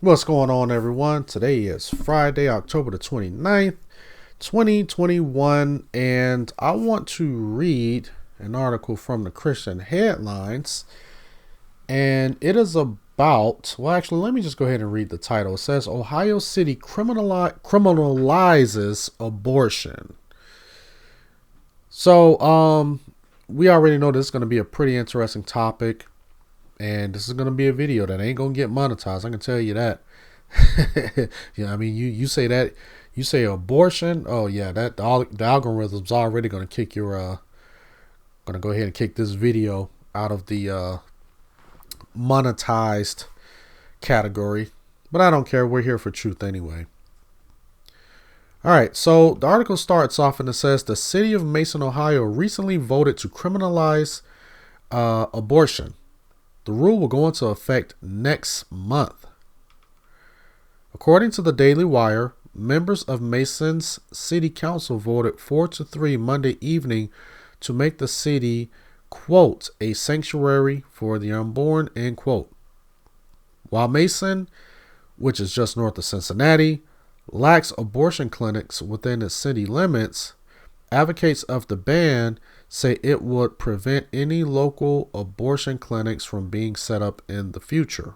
What's going on, everyone? Today is Friday, October the 29th, 2021, and I want to read an article from the Christian Headlines, and it is about, well, actually, let me just go ahead and read the title. It says, Ohio City criminalizes abortion. So, we already know this is going to be a pretty interesting topic, and this is going to be a video that ain't going to get monetized. I can tell you that. Yeah, I mean, you say that, you say abortion. Oh yeah, that the algorithm's already going to kick your going to go ahead and kick this video out of the monetized category. But I don't care. We're here for truth anyway. All right, so the article starts off and it says the city of Mason, Ohio recently voted to criminalize abortion. The rule will go into effect next month. According to the Daily Wire, members of Mason's city council voted 4-3 Monday evening to make the city, quote, a sanctuary for the unborn, end quote. While Mason, which is just north of Cincinnati, lacks abortion clinics within its city limits, advocates of the ban say it would prevent any local abortion clinics from being set up in the future.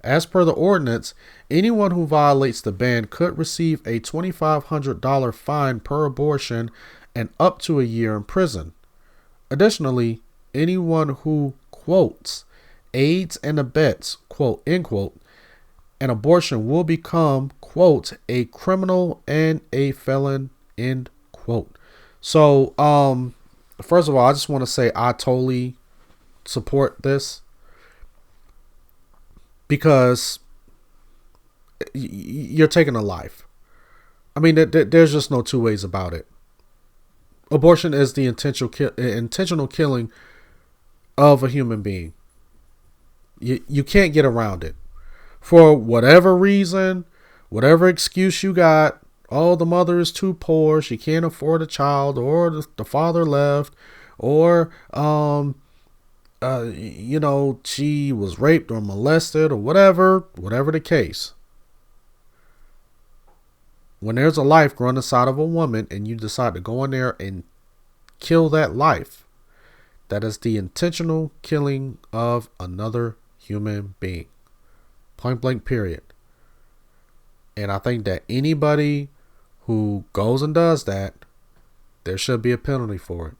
As per the ordinance, anyone who violates the ban could receive a $2,500 fine per abortion and up to a year in prison. Additionally, anyone who, quotes, aids and abets, quote, end quote, an abortion will become, quote, a criminal and a felon, end quote. So, first of all, I just want to say I totally support this, because you're taking a life. I mean, there's just no two ways about it. Abortion is the intentional killing of a human being. You can't get around it. For whatever reason, whatever excuse you got, oh, the mother is too poor, she can't afford a child, or the father left, or she was raped or molested or whatever the case. When there's a life growing inside of a woman and you decide to go in there and kill that life, that is the intentional killing of another human being. Point blank, period. And I think that anybody who goes and does that, there should be a penalty for it.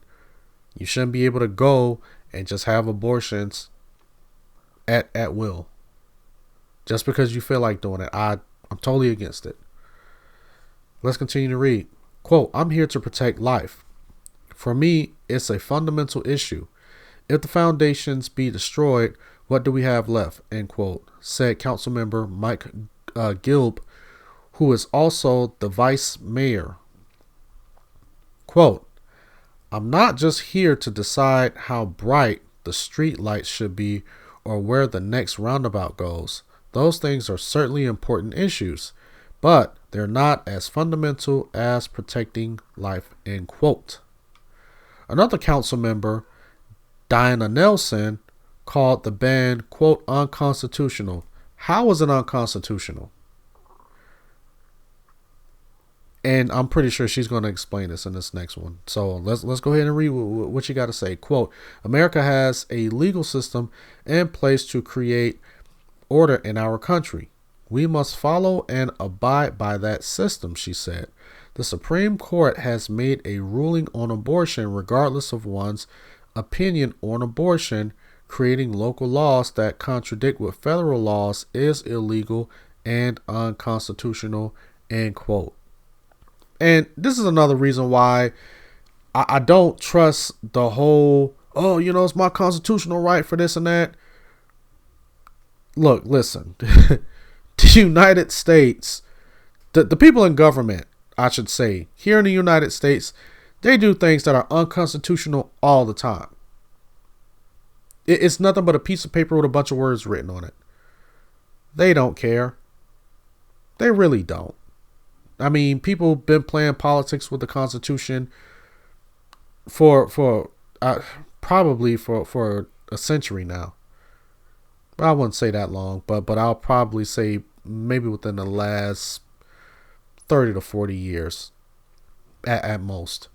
You shouldn't be able to go and just have abortions at will, just because you feel like doing it. I'm totally against it. Let's continue to read. Quote, I'm here to protect life. For me, it's a fundamental issue. If the foundations be destroyed, what do we have left? End quote, said Councilmember Mike Gilb, who is also the vice mayor. Quote, I'm not just here to decide how bright the street lights should be or where the next roundabout goes. Those things are certainly important issues, but they're not as fundamental as protecting life, end quote. Another council member, Diana Nelson, called the ban, quote, unconstitutional. How is it unconstitutional? And I'm pretty sure she's going to explain this in this next one. So let's go ahead and read what you got to say. Quote, America has a legal system in place to create order in our country. We must follow and abide by that system, she said. The Supreme Court has made a ruling on abortion regardless of one's opinion on abortion. Creating local laws that contradict with federal laws is illegal and unconstitutional, end quote. And this is another reason why I don't trust the whole, it's my constitutional right for this and that. Look, listen, the United States, the people in government, I should say, here in the United States, they do things that are unconstitutional all the time. It's nothing but a piece of paper with a bunch of words written on it. They don't care. They really don't. I mean, people have been playing politics with the Constitution for probably for a century now. I wouldn't say that long, but I'll probably say maybe within the last 30 to 40 years at most.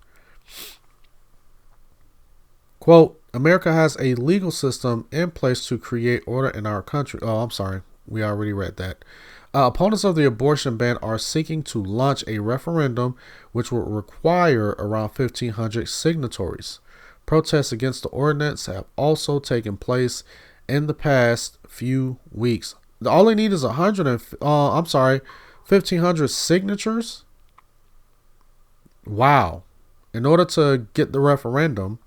Quote, America has a legal system in place to create order in our country. Oh, I'm sorry. We already read that. Opponents of the abortion ban are seeking to launch a referendum which will require around 1,500 signatories. Protests against the ordinance have also taken place in the past few weeks. All they need is 1,500 signatures. Wow. In order to get the referendum,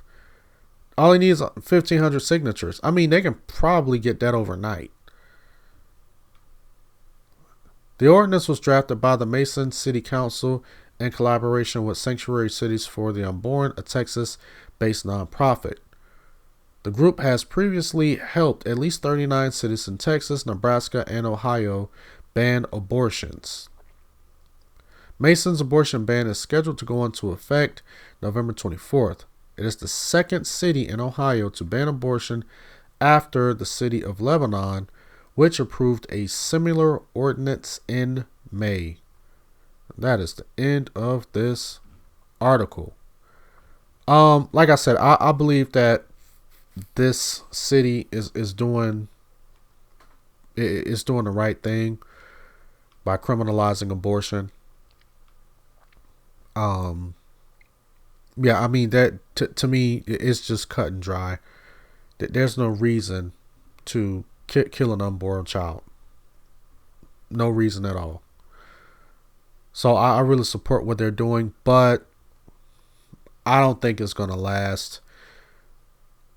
all they need is 1,500 signatures. I mean, they can probably get that overnight. The ordinance was drafted by the Mason City Council in collaboration with Sanctuary Cities for the Unborn, a Texas-based nonprofit. The group has previously helped at least 39 cities in Texas, Nebraska, and Ohio ban abortions. Mason's abortion ban is scheduled to go into effect November 24th. It is the second city in Ohio to ban abortion after the city of Lebanon, which approved a similar ordinance in May. That is the end of this article. Like I said, I believe that this city is doing the right thing by criminalizing abortion. Yeah, I mean that to me it's just cut and dry. There's no reason to kill an unborn child. No reason at all. So I really support what they're doing, but I don't think it's going to last.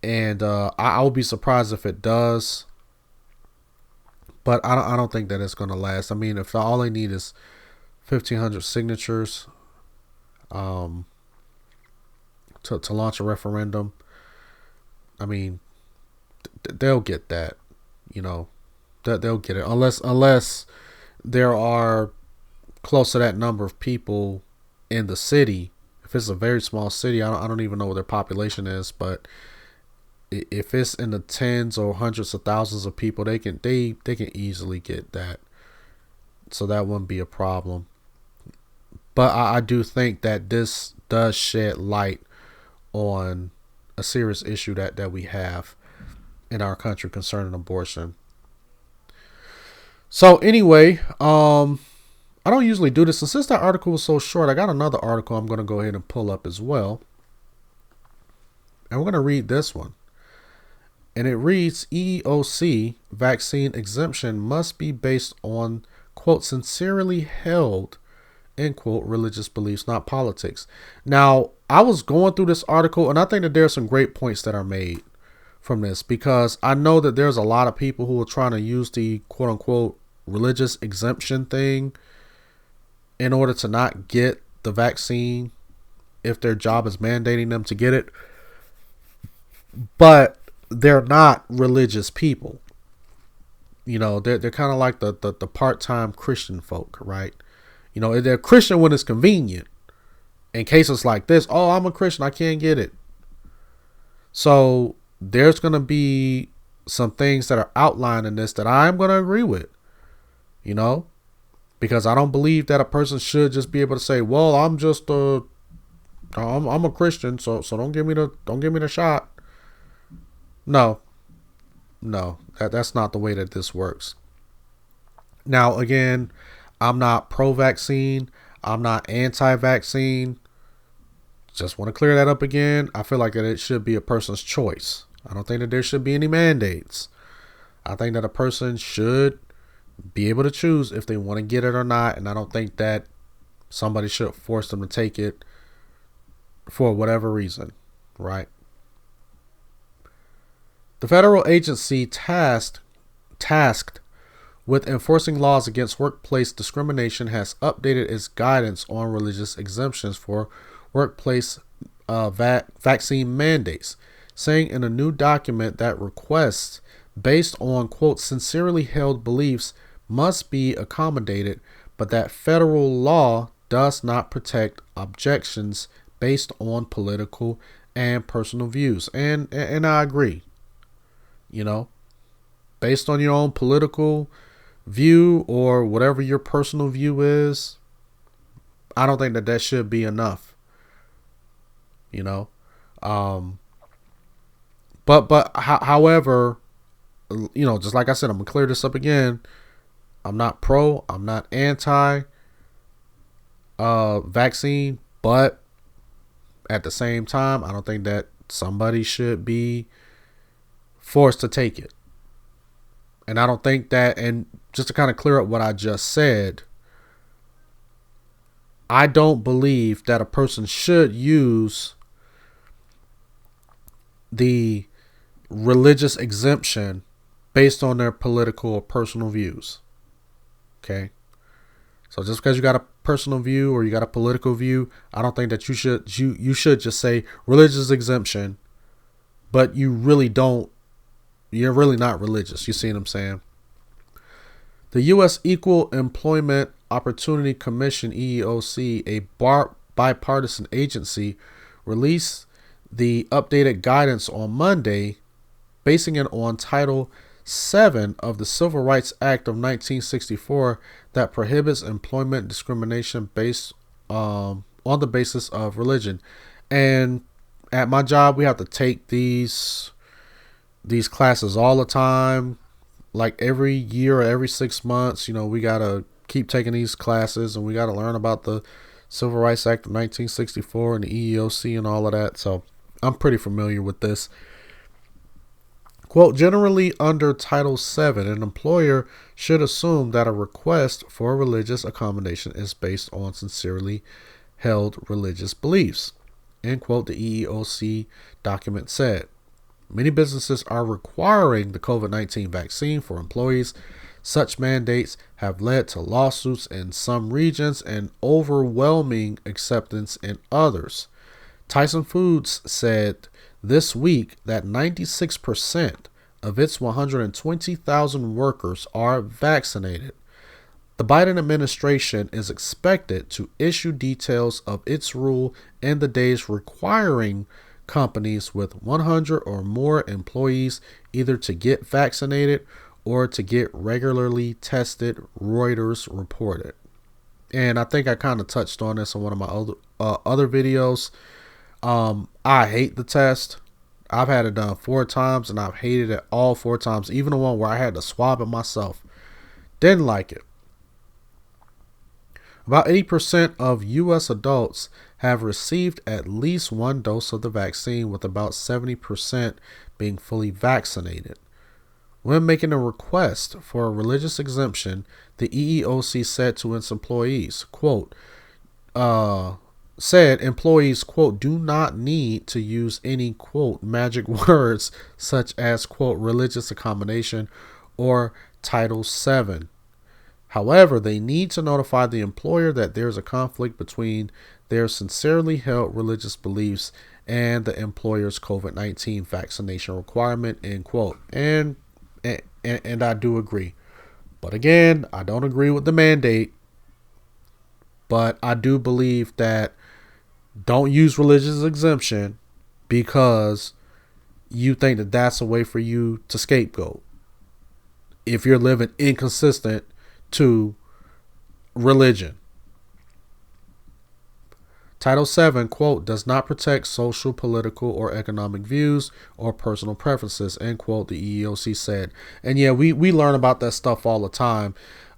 And I will be surprised if it does. But I don't think that it's going to last. I mean, if all they need is 1,500 signatures to launch a referendum, I mean, they'll get that. You know, that they'll get it unless there are close to that number of people in the city. If it's a very small city, I don't even know what their population is, but if it's in the tens or hundreds of thousands of people, they can easily get that. So that wouldn't be a problem. But I do think that this does shed light on a serious issue that we have in our country concerning abortion. So anyway, I don't usually do this, and since that article was so short, I got another article I'm going to go ahead and pull up as well. And we're going to read this one. And it reads, EEOC vaccine exemption must be based on, quote, sincerely held, end quote, religious beliefs, not politics. Now, I was going through this article, and I think that there are some great points that are made from this, because I know that there's a lot of people who are trying to use the quote unquote religious exemption thing in order to not get the vaccine if their job is mandating them to get it. But they're not religious people. You know, they're kind of like the part-time Christian folk, right? You know, they're Christian when it's convenient. In cases like this, oh, I'm a Christian, I can't get it. So there's going to be some things that are outlined in this that I'm going to agree with, you know, because I don't believe that a person should just be able to say, well, I'm a Christian, so don't give me the shot. No, that's not the way that this works. Now, again, I'm not pro-vaccine. I'm not anti-vaccine. Just want to clear that up again. I feel like that it should be a person's choice. I don't think that there should be any mandates. I think that a person should be able to choose if they want to get it or not. And I don't think that somebody should force them to take it for whatever reason, right? The federal agency tasked with enforcing laws against workplace discrimination has updated its guidance on religious exemptions for workplace vaccine mandates, saying in a new document that requests based on, quote, sincerely held beliefs must be accommodated, but that federal law does not protect objections based on political and personal views. And I agree, you know. based on your own political view or whatever your personal view is, I don't think that that should be enough. You know, um, however, just like I said, I'm gonna clear this up again. I'm not pro. I'm not anti vaccine, but at the same time, I don't think that somebody should be forced to take it. And I don't think that, and just to kind of clear up what I just said, I don't believe that a person should use the religious exemption based on their political or personal views. Okay? So just because you got a personal view or you got a political view, I don't think that you should just say religious exemption, but you're really not religious. You see what I'm saying? The U.S. Equal Employment Opportunity Commission, EEOC, a bipartisan agency, released the updated guidance on Monday, basing it on Title 7 of the Civil Rights Act of 1964 that prohibits employment discrimination based on the basis of religion. And at my job, we have to take these classes all the time. Like every year or every 6 months, we got to keep taking these classes and we got to learn about the Civil Rights Act of 1964 and the EEOC and all of that. So I'm pretty familiar with this. Quote, generally under Title VII, an employer should assume that a request for a religious accommodation is based on sincerely held religious beliefs. End quote, the EEOC document said. Many businesses are requiring the COVID-19 vaccine for employees. Such mandates have led to lawsuits in some regions and overwhelming acceptance in others. Tyson Foods said this week that 96% of its 120,000 workers are vaccinated. The Biden administration is expected to issue details of its rule in the days requiring companies with 100 or more employees either to get vaccinated or to get regularly tested, Reuters reported. And I think I kind of touched on this in one of my other videos. I hate the test. I've had it done 4 times and I've hated it all 4 times. Even the one where I had to swab it myself. Didn't like it. About 80% of U.S. adults have received at least 1 dose of the vaccine, with about 70% being fully vaccinated. When making a request for a religious exemption, the EEOC said to its employees, quote, employees, quote, do not need to use any, quote, magic words such as, quote, religious accommodation or Title VII. However, they need to notify the employer that there is a conflict between their sincerely held religious beliefs and the employer's COVID-19 vaccination requirement, end quote. And I do agree. But again, I don't agree with the mandate. But I do believe that don't use religious exemption because you think that that's a way for you to scapegoat. If you're living inconsistent to religion. Title VII, quote, does not protect social, political, or economic views or personal preferences, end quote, the EEOC said. And yeah, we learn about that stuff all the time,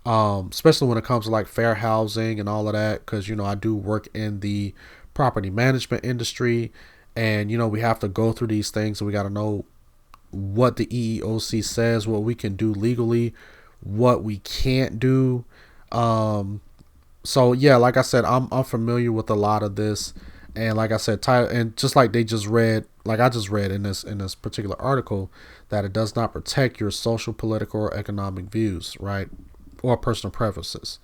especially when it comes to like fair housing and all of that, because, I do work in the property management industry, and, we have to go through these things, and we got to know what the EEOC says, what we can do legally, what we can't do. So yeah, like I said, I'm familiar with a lot of this, and like I said, and just like I just read in this particular article, that it does not protect your social, political, or economic views, right, or personal preferences.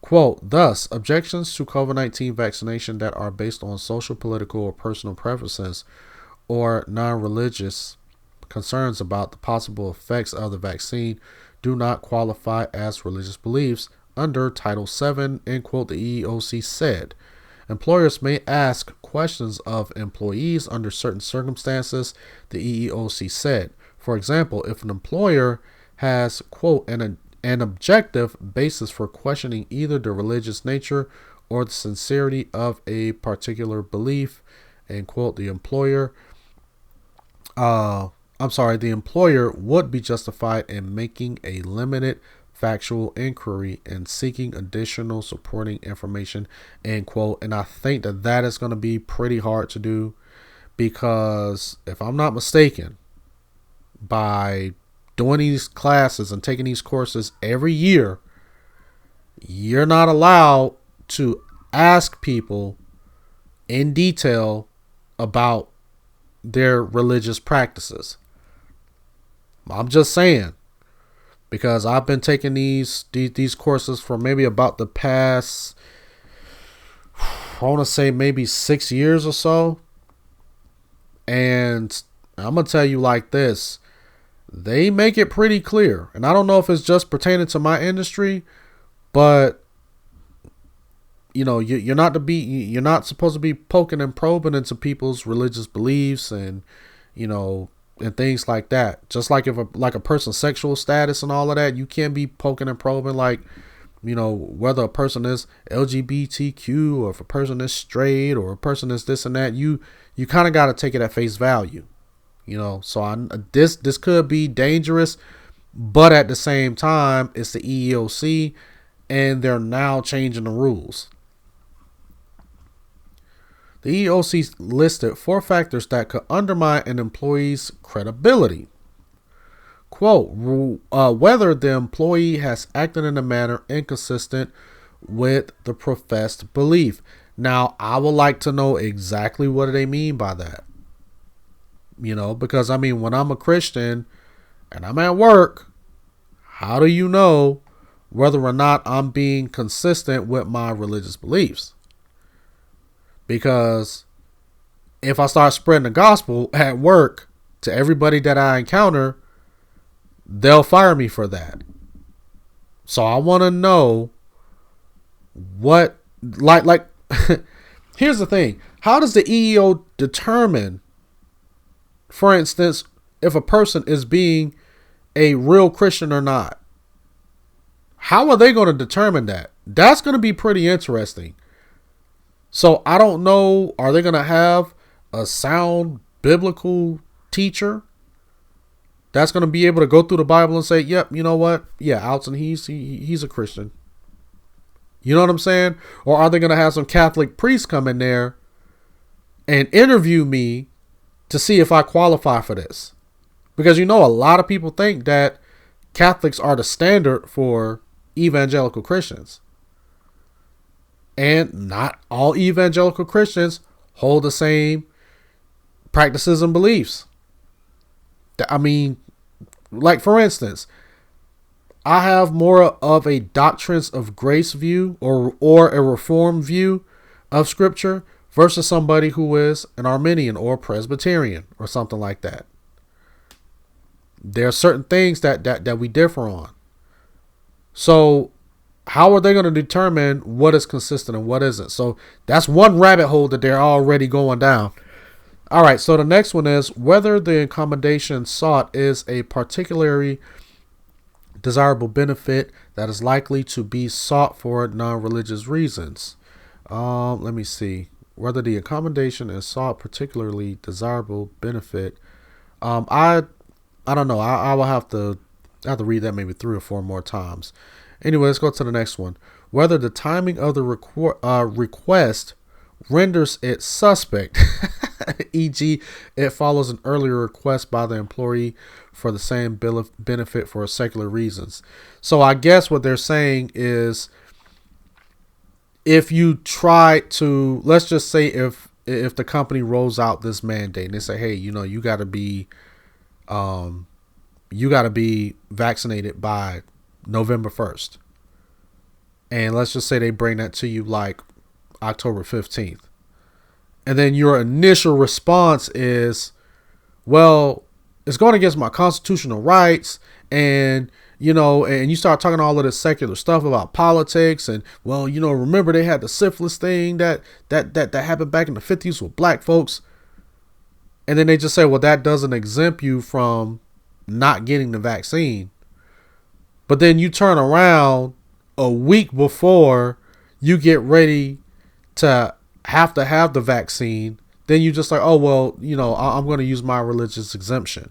Quote, thus, objections to COVID-19 vaccination that are based on social, political, or personal preferences or non-religious concerns about the possible effects of the vaccine do not qualify as religious beliefs under Title VII, end quote, the EEOC said. Employers may ask questions of employees under certain circumstances, the EEOC said. For example, if an employer has, quote, an objective basis for questioning either the religious nature or the sincerity of a particular belief, and quote, the employer the employer would be justified in making a limited factual inquiry and seeking additional supporting information, end quote. And I think that is going to be pretty hard to do, because if I'm not mistaken, by doing these classes and taking these courses every year, you're not allowed to ask people in detail about their religious practices. I'm just saying, because I've been taking these courses for maybe about the past, I want to say maybe 6 years or so. And I'm going to tell you like this. They make it pretty clear. And I don't know if it's just pertaining to my industry, but you're not supposed to be poking and probing into people's religious beliefs and and things like that. Just like if a person's sexual status and all of that, you can't be poking and probing, like, whether a person is LGBTQ or if a person is straight or a person is this and that. You kind of got to take it at face value, So this could be dangerous, but at the same time, it's the EEOC, and they're now changing the rules. The EEOC listed 4 factors that could undermine an employee's credibility. Quote, whether the employee has acted in a manner inconsistent with the professed belief. Now, I would like to know exactly what they mean by that. Because when I'm a Christian and I'm at work, how do you know whether or not I'm being consistent with my religious beliefs? Because if I start spreading the gospel at work to everybody that I encounter, they'll fire me for that. So I want to know what, like, here's the thing. How does the EEO determine, for instance, if a person is being a real Christian or not? How are they going to determine that? That's going to be pretty interesting. So I don't know, are they going to have a sound biblical teacher that's going to be able to go through the Bible and say, yep, you know what? Yeah, Alton, he's a Christian. You know what I'm saying? Or are they going to have some Catholic priest come in there and interview me to see if I qualify for this? Because a lot of people think that Catholics are the standard for evangelical Christians. And not all evangelical Christians hold the same practices and beliefs. Like, for instance, I have more of a doctrines of grace view or a reform view of scripture versus somebody who is an Arminian or Presbyterian or something like that. There are certain things that we differ on. So how are they going to determine what is consistent and what isn't? So that's one rabbit hole that they're already going down. All right, so the next one is whether the accommodation sought is a particularly desirable benefit that is likely to be sought for non-religious reasons. Let me see. Whether the accommodation is sought particularly desirable benefit. I don't know. I will have to read that maybe 3 or 4 more times. Anyway, let's go to the next one. Whether the timing of the request renders it suspect, e.g., it follows an earlier request by the employee for the same benefit for secular reasons. So I guess what they're saying is, if you try to, let's just say if the company rolls out this mandate and they say, hey, you got to be vaccinated by November 1st. And let's just say they bring that to you like October 15th. And then your initial response is, well, it's going against my constitutional rights. And, and you start talking all of this secular stuff about politics. And, well, remember they had the syphilis thing that happened back in the 50s with black folks. And then they just say, well, that doesn't exempt you from not getting the vaccine. But then you turn around a week before you get ready to have the vaccine. Then you just like, oh, well, I'm going to use my religious exemption.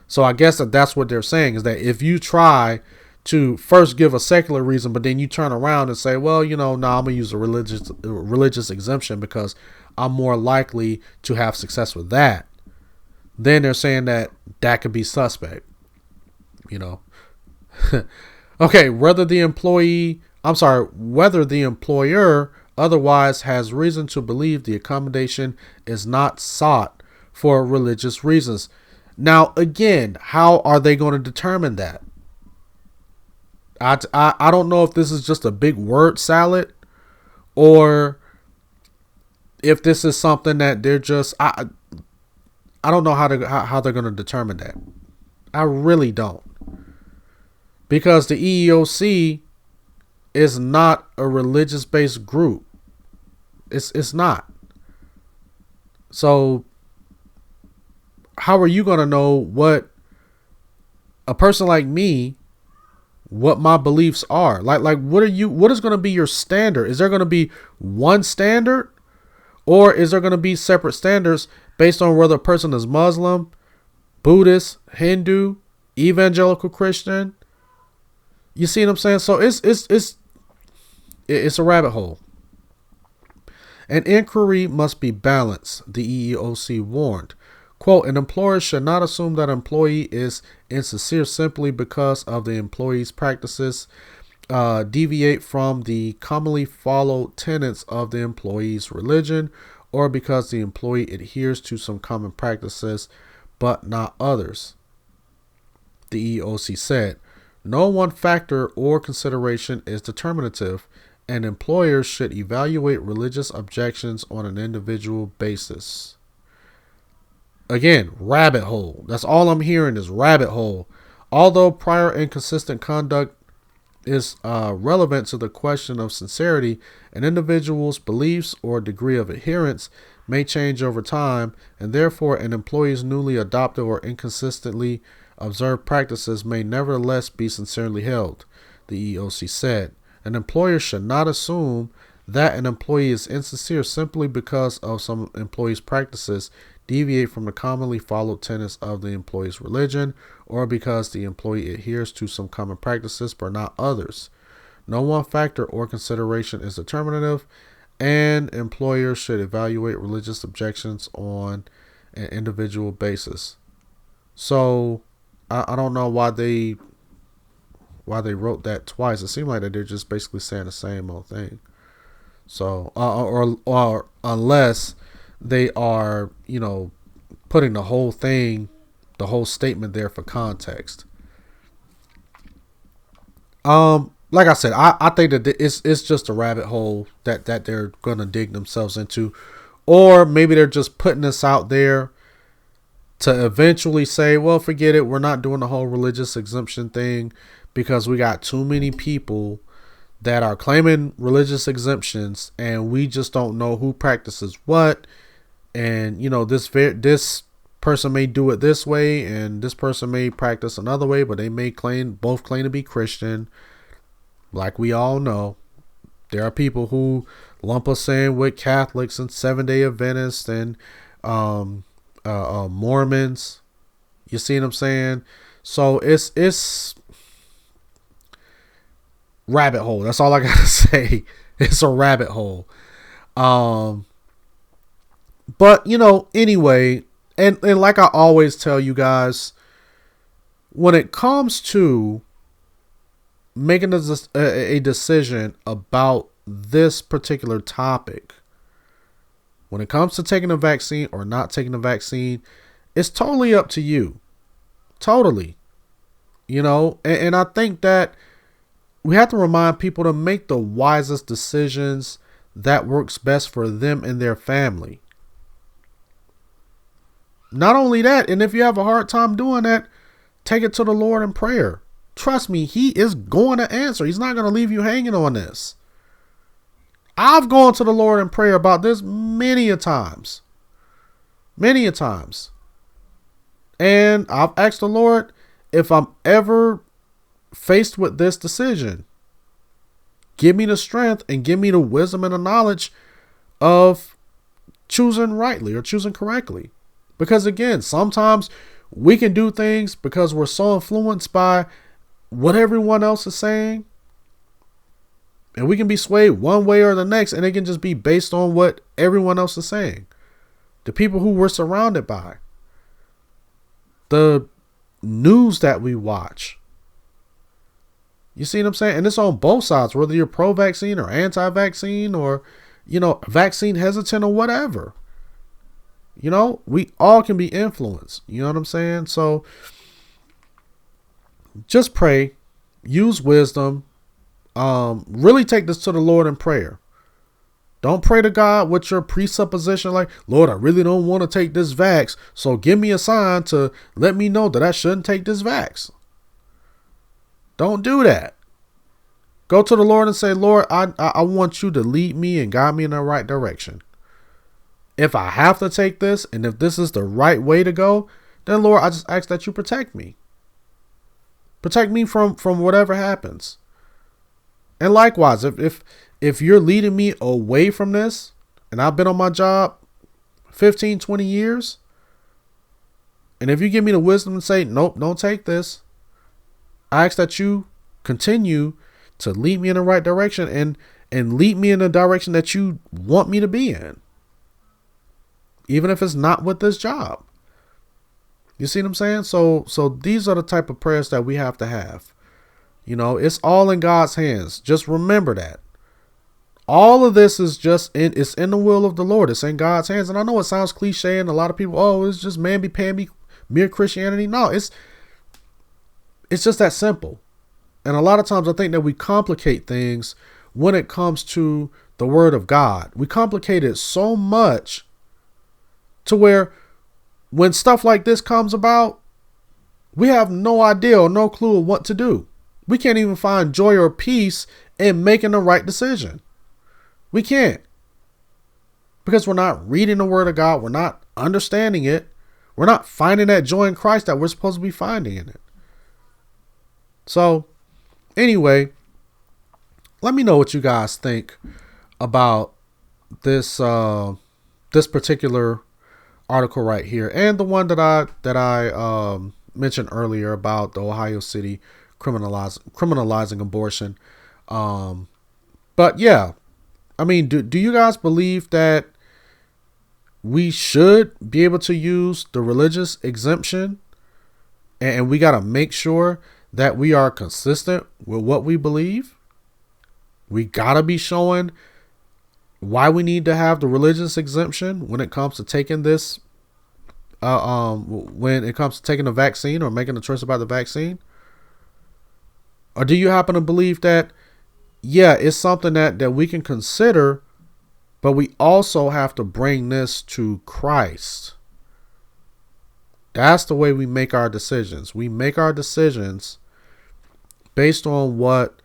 So I guess that's what they're saying, is that if you try to first give a secular reason, but then you turn around and say, well, I'm going to use a religious exemption because I'm more likely to have success with that. Then they're saying that could be suspect, Okay, whether the employer otherwise has reason to believe the accommodation is not sought for religious reasons. Now, again, how are they going to determine that? I don't know if this is just a big word salad, or if this is something that they're just I don't know how they're going to determine that. I really don't, because the EEOC is not a religious based group. It's not. So how are you going to know what a person like me, what my beliefs are? Like what is going to be your standard? Is there going to be one standard, or is there going to be separate standards based on whether a person is Muslim, Buddhist, Hindu, evangelical Christian? You see what I'm saying? So it's a rabbit hole. An inquiry must be balanced, the EEOC warned. Quote, an employer should not assume that an employee is insincere simply because of the employee's practices deviate from the commonly followed tenets of the employee's religion, or because the employee adheres to some common practices but not others. The EEOC said, no one factor or consideration is determinative, and employers should evaluate religious objections on an individual basis. Again, rabbit hole. That's all I'm hearing is rabbit hole. Although prior inconsistent conduct is relevant to the question of sincerity, an individual's beliefs or degree of adherence may change over time, and therefore an employee's newly adopted or inconsistently observed practices may nevertheless be sincerely held, the EEOC said. An employer should not assume that an employee is insincere simply because of some employee's practices deviate from the commonly followed tenets of the employee's religion, or because the employee adheres to some common practices but not others. No one factor or consideration is determinative, and employers should evaluate religious objections on an individual basis. So I don't know why they wrote that twice. It seemed like that they're just basically saying the same old thing. So or unless they are, putting the whole statement there for context. Like I said, I think that it's just a rabbit hole that they're gonna dig themselves into, or maybe they're just putting this out there to eventually say, well, forget it, we're not doing the whole religious exemption thing because we got too many people that are claiming religious exemptions, and we just don't know who practices what. And this person may do it this way, and this person may practice another way, but they may both claim to be Christian. Like we all know, there are people who lump us in with Catholics and Seventh-day Adventists and Mormons. You see what I'm saying? So it's rabbit hole. That's all I gotta say. It's a rabbit hole. But anyway, and like I always tell you guys, when it comes to making a decision about this particular topic, when it comes to taking a vaccine or not taking a vaccine, it's totally up to you. Totally. And I think that we have to remind people to make the wisest decisions that works best for them and their family. Not only that, and if you have a hard time doing that, take it to the Lord in prayer. Trust me, He is going to answer. He's not going to leave you hanging on this. I've gone to the Lord in prayer about this many a times. Many a times. And I've asked the Lord, if I'm ever faced with this decision, give me the strength and give me the wisdom and the knowledge of choosing rightly or choosing correctly. Because again, sometimes we can do things because we're so influenced by what everyone else is saying. And we can be swayed one way or the next, and it can just be based on what everyone else is saying. The people who we're surrounded by. The news that we watch. You see what I'm saying? And it's on both sides, whether you're pro-vaccine or anti-vaccine or, vaccine hesitant or whatever. We all can be influenced. You know what I'm saying? So just pray, use wisdom, really take this to the Lord in prayer. Don't pray to God with your presupposition like, Lord, I really don't want to take this vax, so give me a sign to let me know that I shouldn't take this vax. Don't do that. Go to the Lord and say, Lord, I want you to lead me and guide me in the right direction. If I have to take this, and if this is the right way to go, then Lord, I just ask that you protect me. Protect me from whatever happens. And likewise, if you're leading me away from this, and I've been on my job 15, 20 years, and if you give me the wisdom to say, nope, don't take this, I ask that you continue to lead me in the right direction and lead me in the direction that you want me to be in. Even if it's not with this job. You see what I'm saying? So these are the type of prayers that we have to have. It's all in God's hands. Just remember that. All of this is it's in the will of the Lord. It's in God's hands. And I know it sounds cliche and a lot of people, it's just mamby-pamby, mere Christianity. No, it's just that simple. And a lot of times I think that we complicate things when it comes to the word of God. We complicate it so much to where when stuff like this comes about, we have no idea or no clue of what to do. We can't even find joy or peace in making the right decision. We can't. Because we're not reading the word of God. We're not understanding it. We're not finding that joy in Christ that we're supposed to be finding in it. So, anyway, let me know what you guys think about this this particular article right here, and the one that I mentioned earlier about the Ohio City criminalizing abortion. But yeah, I mean, do you guys believe that we should be able to use the religious exemption, and we got to make sure that we are consistent with what we believe? We got to be showing why we need to have the religious exemption when it comes to taking this, when it comes to taking the vaccine or making a choice about the vaccine? Or do you happen to believe that, yeah, it's something that we can consider, but we also have to bring this to Christ? That's the way we make our decisions. We make our decisions based on what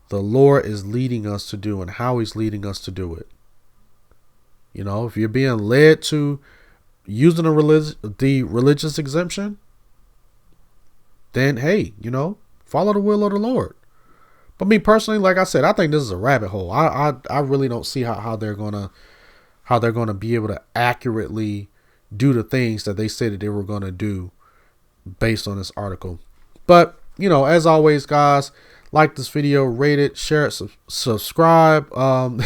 the Lord is leading us to do and how he's leading us to do it. If you're being led to using the religious exemption, then hey, follow the will of the Lord. But me personally, like I said, I think this is a rabbit hole. I really don't see how they're gonna be able to accurately do the things that they said that they were gonna do based on this article. But as always, guys, like this video, rate it, share it, subscribe,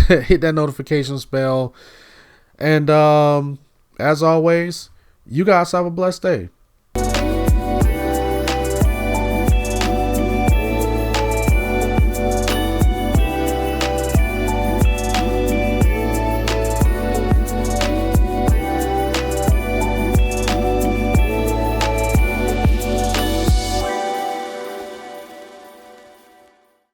hit that notifications bell, and as always, you guys have a blessed day.